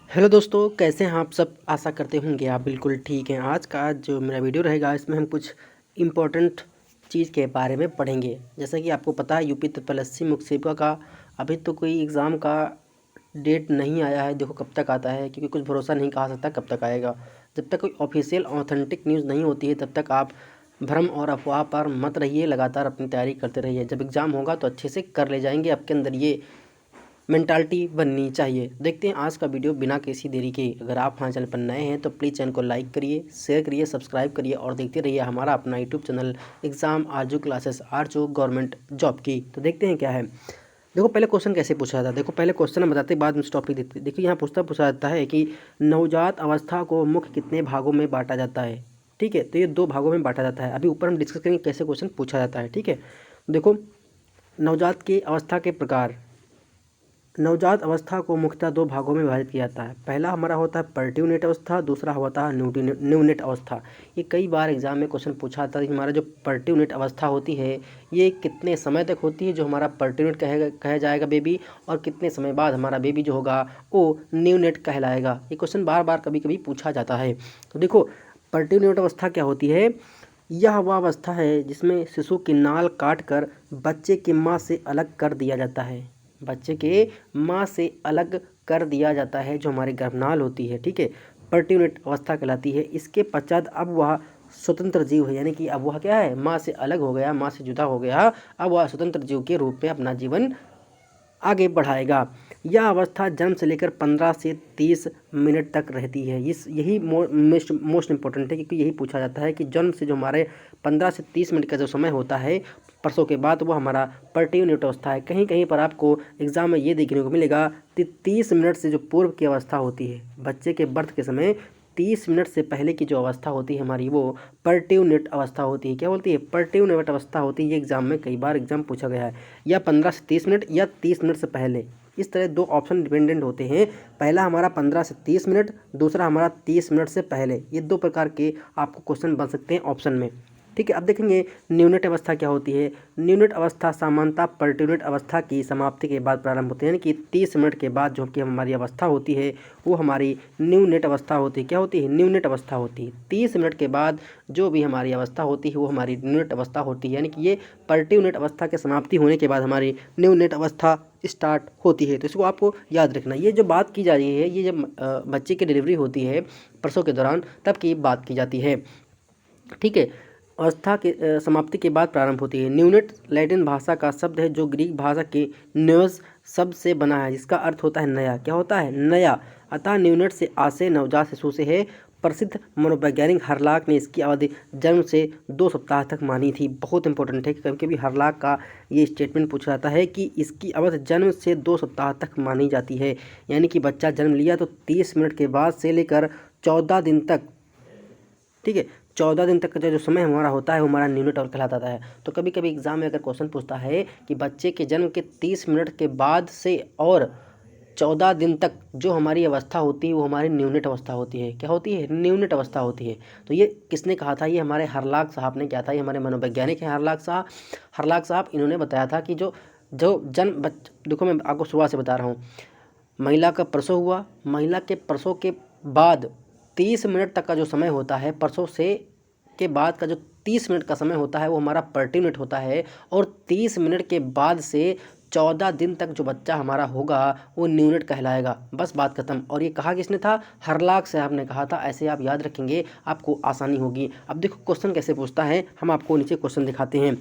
Hello दोस्तों, कैसे हैं आप सब। आशा करते होंगे आप बिल्कुल ठीक हैं। आज का जो मेरा वीडियो रहेगा इसमें हम कुछ इम्पोर्टेंट चीज़ के बारे में पढ़ेंगे। जैसा कि आपको पता है यूपी ट्रिपल एस सी मुक्सेपा का अभी तो कोई एग्ज़ाम का डेट नहीं आया है। देखो कब तक आता है, क्योंकि कुछ भरोसा नहीं कहा सकता कब तक आएगा। जब तक कोई ऑफिशियल ऑथेंटिक न्यूज़ नहीं होती है तब तक आप भ्रम और अफवाह पर मत रहिए, लगातार अपनी तैयारी करते रहिए। जब एग्ज़ाम होगा तो अच्छे से कर ले जाएंगे। आपके अंदर ये मेंटालिटी बननी चाहिए। देखते हैं आज का वीडियो बिना किसी देरी के। अगर आप हमारे चैनल पर नए हैं तो प्लीज़ चैनल को लाइक करिए, शेयर करिए, सब्सक्राइब करिए और देखते रहिए हमारा अपना यूट्यूब चैनल एग्ज़ाम आरजू क्लासेस आरजू गवर्नमेंट जॉब की। तो देखते हैं क्या है। देखो पहले क्वेश्चन कैसे पूछा जाता है। देखो पहले क्वेश्चन हम बताते बाद में टॉपिक देखते। देखिए यहाँ पूछा जाता है कि नवजात अवस्था को मुख्य कितने भागों में बांटा जाता है। ठीक है, तो ये 2 भागों में बांटा जाता है। अभी ऊपर हम डिस्कस करेंगे कैसे क्वेश्चन पूछा जाता है। ठीक है, देखो नवजात की अवस्था के प्रकार। नवजात अवस्था को मुख्यतः 2 भागों में विभाजित किया जाता है। पहला हमारा होता है पर्ट्यूनेट अवस्था, दूसरा होता है न्यूनेट अवस्था। ये कई बार एग्जाम में क्वेश्चन पूछा था कि हमारा जो पर्ट्यूनेट अवस्था होती है ये कितने समय तक होती है, जो हमारा पर्ट्यूनेट कहा जाएगा बेबी, और कितने समय बाद हमारा बेबी जो होगा वो न्यूनेट कहलाएगा। ये क्वेश्चन बार बार कभी कभी पूछा जाता है। तो देखो पर्ट्यूनेट अवस्था क्या होती है। यह वह अवस्था है जिसमें शिशु की नाल काट कर बच्चे की माँ से अलग कर दिया जाता है। बच्चे के माँ से अलग कर दिया जाता है, जो हमारी गर्भनाल होती है। ठीक है, पर्ट्यूनेट अवस्था कहलाती है। इसके पश्चात अब वह स्वतंत्र जीव है, यानी कि अब वह क्या है, माँ से अलग हो गया, माँ से जुदा हो गया। अब वह स्वतंत्र जीव के रूप में अपना जीवन आगे बढ़ाएगा। यह अवस्था जन्म से लेकर 15 से 30 मिनट तक रहती है। यही मोस्ट इम्पोर्टेंट है, क्योंकि यही पूछा जाता है कि जन्म से जो हमारे 15 से 30 मिनट का जो समय होता है प्रसव के बाद, वो हमारा पर्ट्यूनेट अवस्था है। कहीं कहीं पर आपको एग्जाम में ये देखने को मिलेगा कि 30 मिनट से जो पूर्व की अवस्था होती है, बच्चे के बर्थ के समय 30 मिनट से पहले की जो अवस्था होती है हमारी, वो पर्ट्यूनेट अवस्था होती है। क्या बोलती है, पर्ट्यूनेट अवस्था होती है। ये एग्जाम में कई बार एग्जाम पूछा गया है, या 15 से 30 मिनट या 30 मिनट से पहले। इस तरह 2 ऑप्शन डिपेंडेंट होते हैं। पहला हमारा 15 से 30 मिनट, दूसरा हमारा 30 मिनट से पहले। ये 2 प्रकार के आपको क्वेश्चन बन सकते हैं ऑप्शन में। ठीक है, अब देखेंगे न्यूनेट अवस्था क्या होती है। न्यूनेट अवस्था सामान्यतः पर्ट्यूनेट अवस्था की समाप्ति के बाद प्रारंभ होती है, यानी कि 30 मिनट के बाद जो कि हमारी अवस्था होती है वो हमारी न्यूनेट अवस्था होती है। क्या होती है, न्यूनेट अवस्था होती है। 30 मिनट के बाद जो भी हमारी अवस्था होती है वो हमारी न्यूनेट अवस्था होती है, यानी कि ये पर्ट्यूनेट अवस्था की समाप्ति होने के बाद हमारी न्यूनेट अवस्था स्टार्ट होती है। तो इसको आपको याद रखना। ये जो बात की जा रही है, ये जब बच्चे की डिलीवरी होती है प्रसव के दौरान, तब की बात की जाती है। ठीक है, अवस्था के समाप्ति के बाद प्रारंभ होती है। न्यूनेट लैटिन भाषा का शब्द है जो ग्रीक भाषा के न्यूस शब्द से बना है, जिसका अर्थ होता है नया। क्या होता है, नया। अतः न्यूनेट से आशय नवजात शिशु से है। प्रसिद्ध मनोवैज्ञानिक हर्लाक ने इसकी अवधि जन्म से 2 सप्ताह तक मानी थी। बहुत इंपॉर्टेंट है कि कभी कभी हर्लाक का ये स्टेटमेंट पूछा जाता है कि इसकी अवधि जन्म से 2 सप्ताह तक मानी जाती है, यानी कि बच्चा जन्म लिया तो 30 मिनट के बाद से लेकर 14 दिन तक। ठीक है, 14 दिन तक का जो समय हमारा होता है वो हमारा न्यूनेट और कहलाता है। तो कभी कभी एग्जाम में अगर क्वेश्चन पूछता है कि बच्चे के जन्म के 30 मिनट के बाद से और 14 दिन तक जो हमारी अवस्था होती है वो हमारी न्यूनेट अवस्था होती है। क्या होती है, न्यूनेट अवस्था होती है। तो ये किसने कहा था, ये हमारे हर्लाक साहब ने किया था। ये हमारे मनोवैज्ञानिक हैं हर्लाक साहब। इन्होंने बताया था कि जो जो जन्म देखो मैं आपको सुबह से बता रहा हूँ। महिला का प्रसव हुआ, महिला के प्रसव के बाद 30 मिनट तक का जो समय होता है, प्रसव से के बाद का जो 30 मिनट का समय होता है वो हमारा पर्ट्यूनेट होता है। और 30 मिनट के बाद से 14 दिन तक जो बच्चा हमारा होगा वो न्यूनेट कहलाएगा। बस बात खत्म। और ये कहा किसने था, हर्लाक साहब ने कहा था। ऐसे आप याद रखेंगे, आपको आसानी होगी। अब देखो क्वेश्चन कैसे पूछता है, हम आपको नीचे क्वेश्चन दिखाते हैं।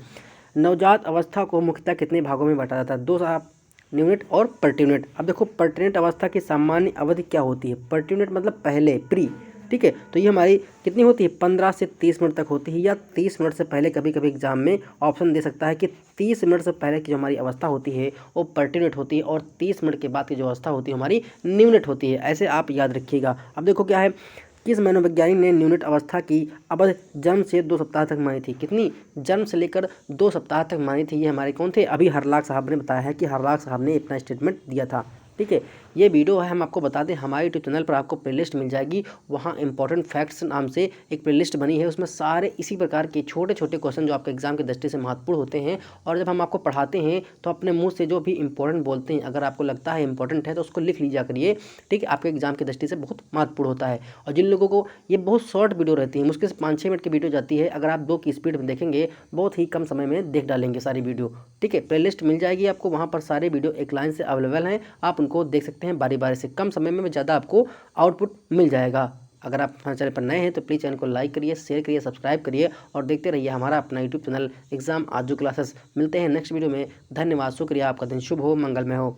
नवजात अवस्था को मुख्यतः कितने भागों में बांटा जाता है, 2 साहब, न्यूनेट और पर्ट्यूनेट। अब देखो पर्ट्यूनेट अवस्था की सामान्य अवधि क्या होती है। पर्ट्यूनेट मतलब पहले, प्री। ठीक है, तो ये हमारी कितनी होती है, 15 से 30 मिनट तक होती है, या 30 मिनट से पहले। कभी कभी एग्जाम में ऑप्शन दे सकता है कि 30 मिनट से पहले की जो हमारी अवस्था होती है वो पर्ट्यूनेट होती है, और 30 मिनट के बाद की जो अवस्था होती है हमारी न्यूनेट होती है। ऐसे आप याद रखिएगा। अब देखो क्या है, किस मनोवैज्ञानिक ने न्यूनेट अवस्था की अवधि जन्म से 2 सप्ताह तक मानी थी। कितनी, जन्म से लेकर 2 सप्ताह तक मानी थी। ये हमारे कौन थे, अभी हर्लाक साहब ने बताया है कि हर्लाक साहब ने अपना स्टेटमेंट दिया था। ठीक है, ये वीडियो है, हम आपको बता दें हमारे यूट्यूब चैनल पर आपको प्लेलिस्ट मिल जाएगी, वहाँ इंपॉर्टेंट फैक्ट्स नाम से एक प्लेलिस्ट बनी है, उसमें सारे इसी प्रकार के छोटे छोटे क्वेश्चन जो आपके एग्जाम की दृष्टि से महत्वपूर्ण होते हैं। और जब हम आपको पढ़ाते हैं तो अपने मुंह से जो भी इंपॉर्टेंट बोलते हैं, अगर आपको लगता है इंपॉर्टेंट है तो उसको लिख लीजिए करिए, ठीक है, आपके एग्जाम की दृष्टि से बहुत महत्वपूर्ण होता है। और जिन लोगों को ये बहुत शॉर्ट वीडियो रहती है, मुश्किल से 5-6 मिनट की वीडियो जाती है, अगर आप 2 की स्पीड में देखेंगे बहुत ही कम समय में देख डालेंगे सारी वीडियो, ठीक है। प्लेलिस्ट मिल जाएगी आपको, वहाँ पर सारे वीडियो एक लाइन से अवेलेबल हैं, आप उनको देख सकते हैं बारी बारी से, कम समय में ज़्यादा आपको आउटपुट मिल जाएगा। अगर आप हमारे चैनल पर नए हैं तो प्लीज़ चैनल को लाइक करिए, शेयर करिए, सब्सक्राइब करिए और देखते रहिए हमारा अपना यूट्यूब चैनल एग्जाम आजू क्लासेस। मिलते हैं नेक्स्ट वीडियो में। धन्यवाद, शुक्रिया, आपका दिन शुभ हो, मंगलमय हो।